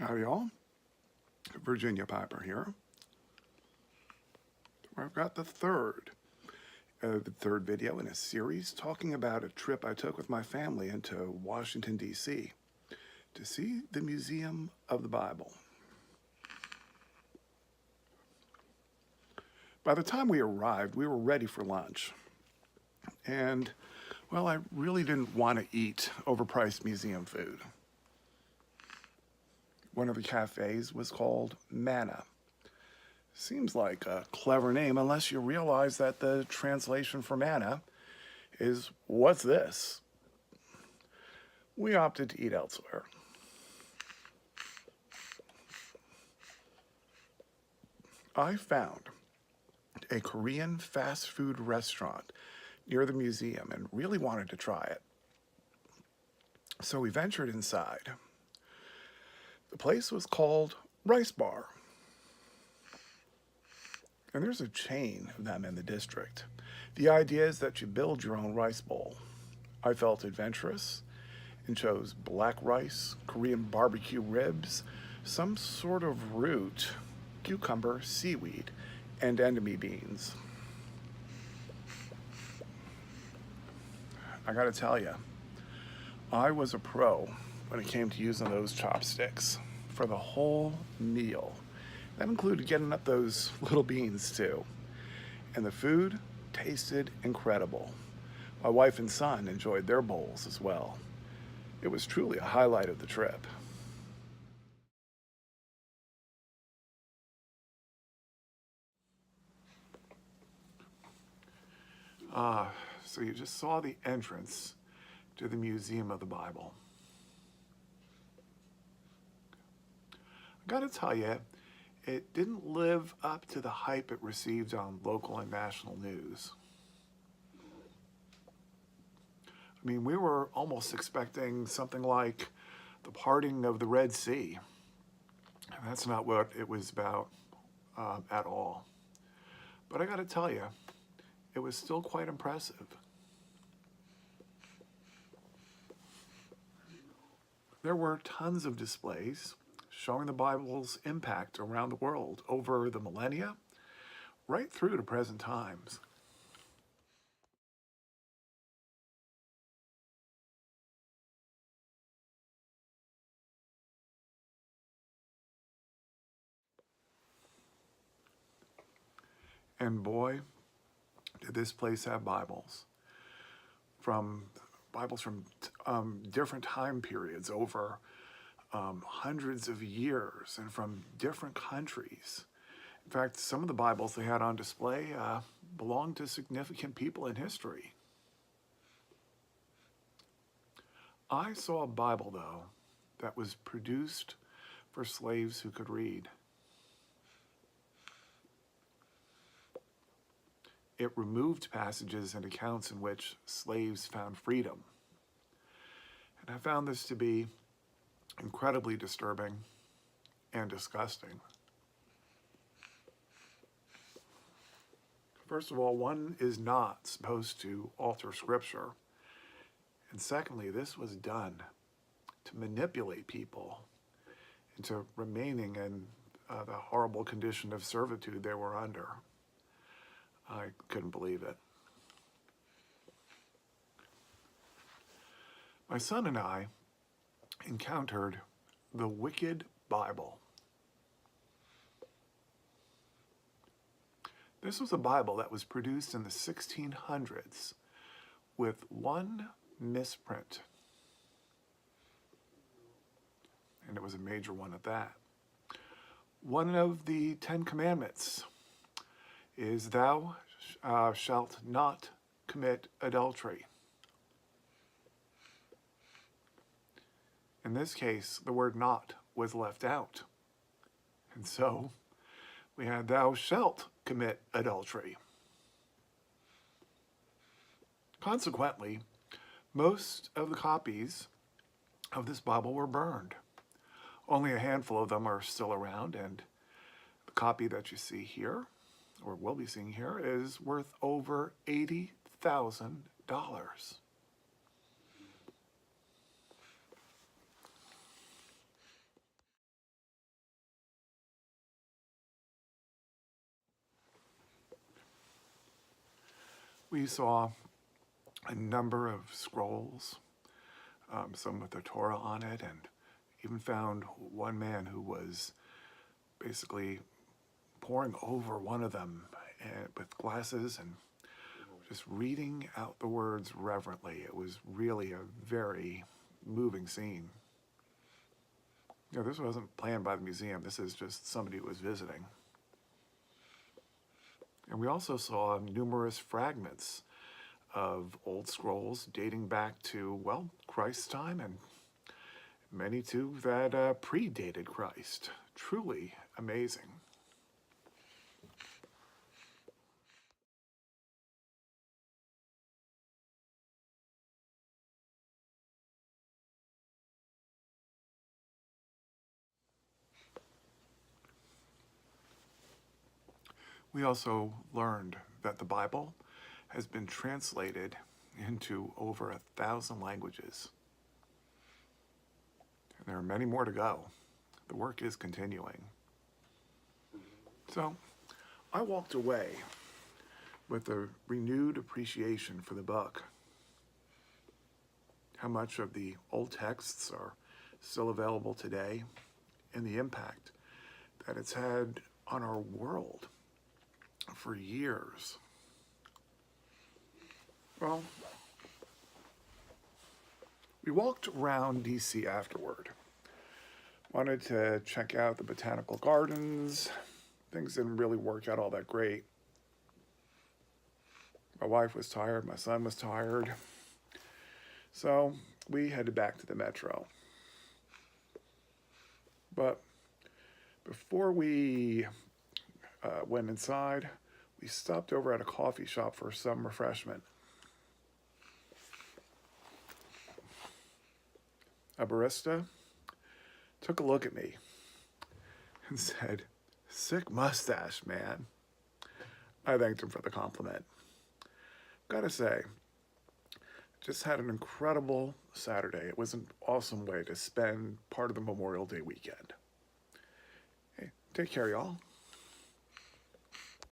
Howdy y'all, Virginia Piper here. I've got the third video in a series talking about a trip I took with my family into Washington, D.C. to see the Museum of the Bible. By the time we arrived, we were ready for lunch. And, well, I really didn't want to eat overpriced museum food. One of the cafes was called Manna. Seems like a clever name unless you realize that the translation for manna is, "What's this?" We opted to eat elsewhere. I found a Korean fast food restaurant near the museum and really wanted to try it. So we ventured inside. The place was called Rice Bar. And there's a chain of them in the district. The idea is that you build your own rice bowl. I felt adventurous and chose black rice, Korean barbecue ribs, some sort of root, cucumber, seaweed, and enemy beans. I gotta tell you, I was a pro when it came to using those chopsticks for the whole meal. That included getting up those little beans too. And the food tasted incredible. My wife and son enjoyed their bowls as well. It was truly a highlight of the trip. So you just saw the entrance to the Museum of the Bible. I gotta tell you, it didn't live up to the hype it received on local and national news. I mean, we were almost expecting something like the parting of the Red Sea. And that's not what it was about at all. But I gotta tell you, it was still quite impressive. There were tons of displays showing the Bible's impact around the world over the millennia, right through to present times. And boy, did this place have Bibles from different time periods over hundreds of years and from different countries. In fact, some of the Bibles they had on display belonged to significant people in history. I saw a Bible, though, that was produced for slaves who could read. It removed passages and accounts in which slaves found freedom. And I found this to be incredibly disturbing and disgusting. First of all, one is not supposed to alter scripture. And secondly, this was done to manipulate people into remaining in the horrible condition of servitude they were under. I couldn't believe it. My son and I encountered the Wicked Bible. This was a Bible that was produced in the 1600s with one misprint. And it was a major one at that. One of the 10 Commandments is thou shalt not commit adultery. In this case, the word not was left out. And so we had thou shalt commit adultery. Consequently, most of the copies of this Bible were burned. Only a handful of them are still around, and the copy that you see here, or will be seeing here, is worth over $80,000. We saw a number of scrolls, some with the Torah on it, and even found one man who was basically poring over one of them with glasses and just reading out the words reverently. It was really a very moving scene. You know, this wasn't planned by the museum. This is just somebody who was visiting. And we also saw numerous fragments of old scrolls dating back to, well, Christ's time, and many too that predated Christ. Truly amazing. We also learned that the Bible has been translated into over 1,000 languages. And there are many more to go. The work is continuing. So I walked away with a renewed appreciation for the book. How much of the old texts are still available today, and the impact that it's had on our world for years. Well, we walked around DC afterward. Wanted to check out the botanical gardens. Things didn't really work out all that great. My wife was tired, my son was tired. So we headed back to the metro. But before we went inside, we stopped over at a coffee shop for some refreshment. A barista took a look at me and said, "Sick mustache, man." I thanked him for the compliment. Gotta say, just had an incredible Saturday. It was an awesome way to spend part of the Memorial Day weekend. Hey, take care, y'all.